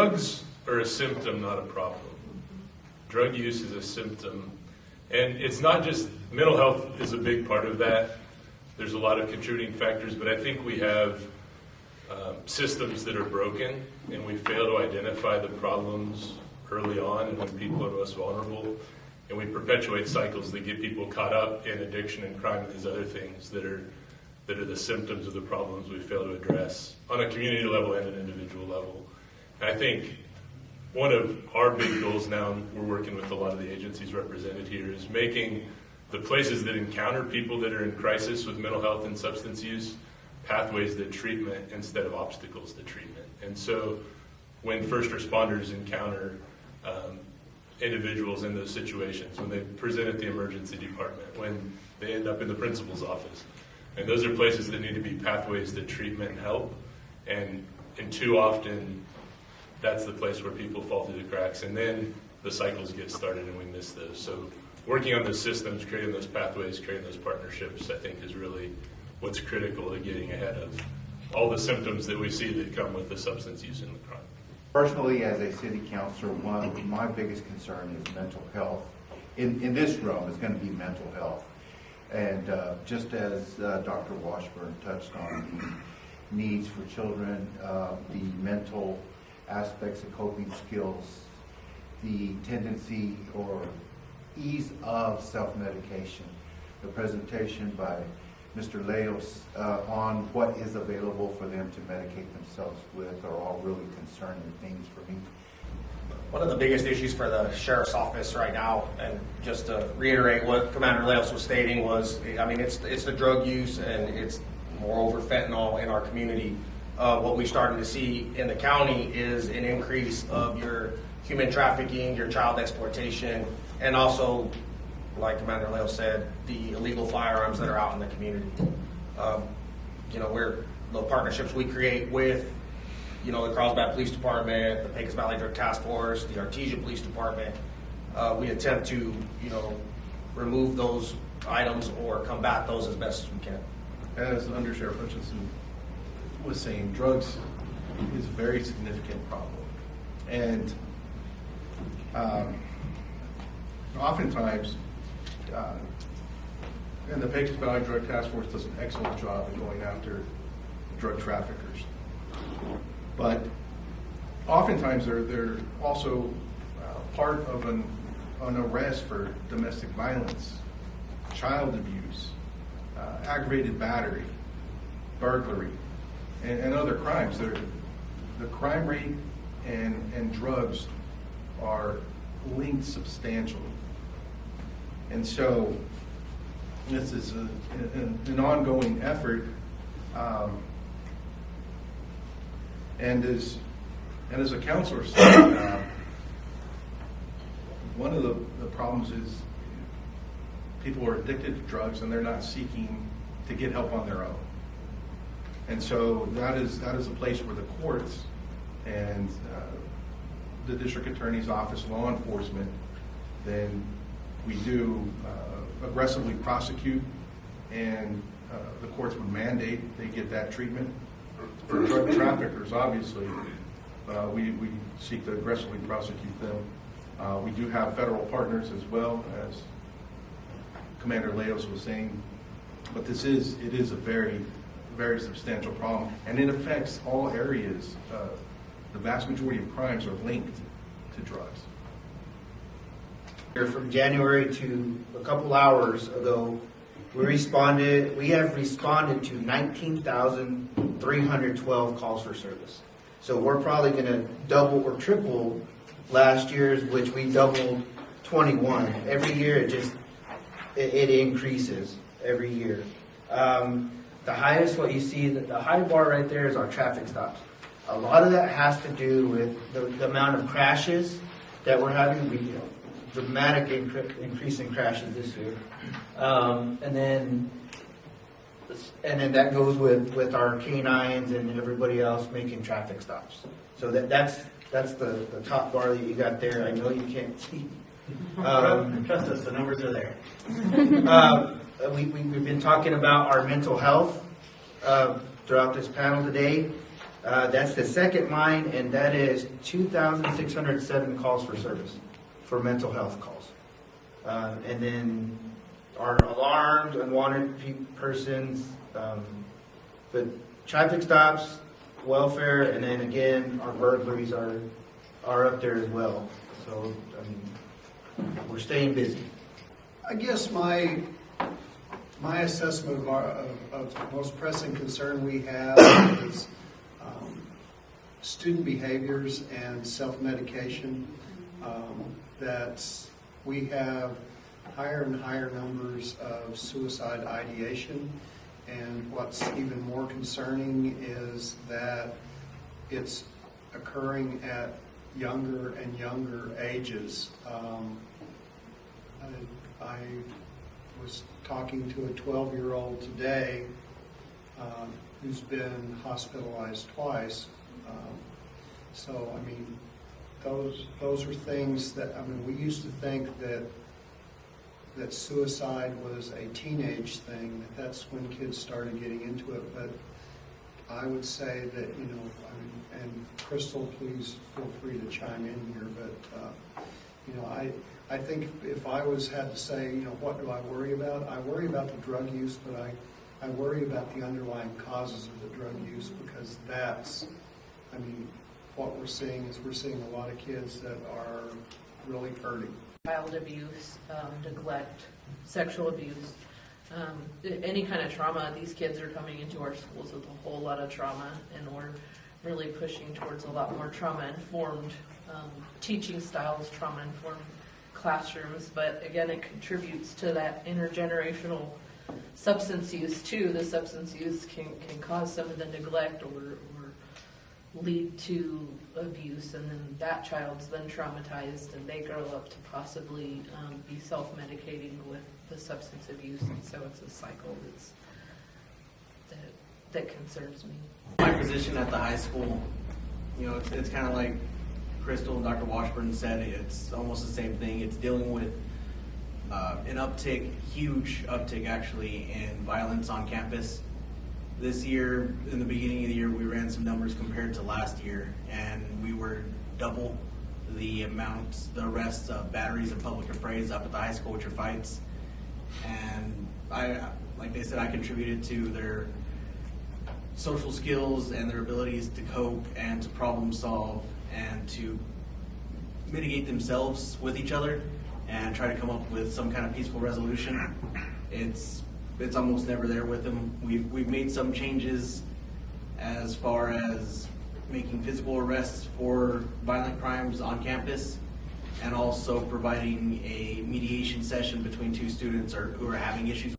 drugs are a symptom, not a problem. Drug use is a symptom. And it's not just, mental health is a big part of that. There's a lot of contributing factors, but I think we have systems that are broken, and we fail to identify the problems early on and when people are most vulnerable. And we perpetuate cycles that get people caught up in addiction and crime and these other things that are the symptoms of the problems we fail to address on a community level and an individual level. And I think one of our big goals now, and we're working with a lot of the agencies represented here, is making the places that encounter people that are in crisis with mental health and substance use pathways to treatment instead of obstacles to treatment. And so when first responders encounter individuals in those situations, when they present at the emergency department, when they end up in the principal's office, and those are places that need to be pathways to treatment and help, and too often that's the place where people fall through the cracks, and then the cycles get started and we miss those. So working on those systems, creating those pathways, creating those partnerships, I think is really what's critical to getting ahead of all the symptoms that we see that come with the substance use and the crime. Personally, as a city councilor, one of my biggest concern is mental health. In this realm, is going to be mental health. And just as Dr. Washburn touched on the needs for children, the mental aspects of coping skills, the tendency or ease of self-medication, the presentation by Mr. Leos on what is available for them to medicate themselves with are all really concerning things for me. One of the biggest issues for the sheriff's office right now, and just to reiterate what Commander Leos was stating, was, I mean, it's the drug use and it's moreover fentanyl in our community. What we're starting to see in the county is an increase of your human trafficking, your child exploitation, and also, like Commander Leos said, the illegal firearms that are out in the community. We're the partnerships we create with, the Carlsbad Police Department, the Pecos Valley Drug Task Force, the Artesia Police Department. We attempt to, remove those items or combat those as best as we can. As Under Sheriff Hutchinson was saying, drugs is a very significant problem. And oftentimes, and the Pecos Valley Drug Task Force does an excellent job in going after drug traffickers. But oftentimes they're also part of an arrest for domestic violence, child abuse, aggravated battery, burglary, and other crimes. The crime rate and drugs are linked substantially. And so this is an ongoing effort, and as a counselor said, one of the problems is people are addicted to drugs and they're not seeking to get help on their own. And so that is a place where the courts and the district attorney's office, law enforcement, then we do aggressively prosecute, and the courts would mandate they get that treatment. For drug traffickers, obviously, we seek to aggressively prosecute them. We do have federal partners as well, as Commander Leos was saying, but it is a very, very substantial problem, and it affects all areas. The vast majority of crimes are linked to drugs. From January to a couple hours ago, we have responded to 19,312 calls for service. So we're probably going to double or triple last year's, which we doubled 21. Every year it increases every year. The highest, what you see, the high bar right there is our traffic stops. A lot of that has to do with the amount of crashes that we're having. We dramatic increase in crashes this year, and then that goes with our canines and everybody else making traffic stops. So that's the top bar that you got there. I know you can't see. Trust us, the numbers are there. We've been talking about our mental health throughout this panel today. That's the second line, and that is 2,607 calls for service, for mental health calls. And then our alarmed, unwanted persons, the traffic stops, welfare, and then again, our burglaries are up there as well. So, I mean, we're staying busy. I guess my assessment of the most pressing concern we have is student behaviors and self-medication. That we have higher and higher numbers of suicide ideation, and what's even more concerning is that it's occurring at younger and younger ages. I was talking to a 12-year-old today who's been hospitalized twice. So, I mean, those are things that, I mean, we used to think that suicide was a teenage thing, that's when kids started getting into it, but I would say that, you know, I mean, and Crystal, please feel free to chime in here, but, you know, I think if I had to say, you know, what do I worry about? I worry about the drug use, but I worry about the underlying causes of the drug use, because that's, I mean, what we're seeing is we're seeing a lot of kids that are really hurting. Child abuse, neglect, sexual abuse, any kind of trauma. These kids are coming into our schools with a whole lot of trauma, and we're really pushing towards a lot more trauma-informed teaching styles, trauma-informed classrooms. But again, it contributes to that intergenerational substance use too. The substance use can cause some of the neglect or lead to abuse, and then that child's then traumatized, and they grow up to possibly be self-medicating with the substance abuse, and so it's a cycle that concerns me. My position at the high school, you know, it's kind of like Crystal and Dr. Washburn said, it's almost the same thing. It's dealing with an uptick, huge uptick actually, in violence on campus. This year, in the beginning of the year, we ran some numbers compared to last year, and we were double the amount, the arrests of batteries and public affrays up at the high school, which are fights. And like they said, I contributed to their social skills and their abilities to cope and to problem solve and to mitigate themselves with each other and try to come up with some kind of peaceful resolution. It's almost never there with them. We've made some changes as far as making physical arrests for violent crimes on campus, and also providing a mediation session between two students who are having issues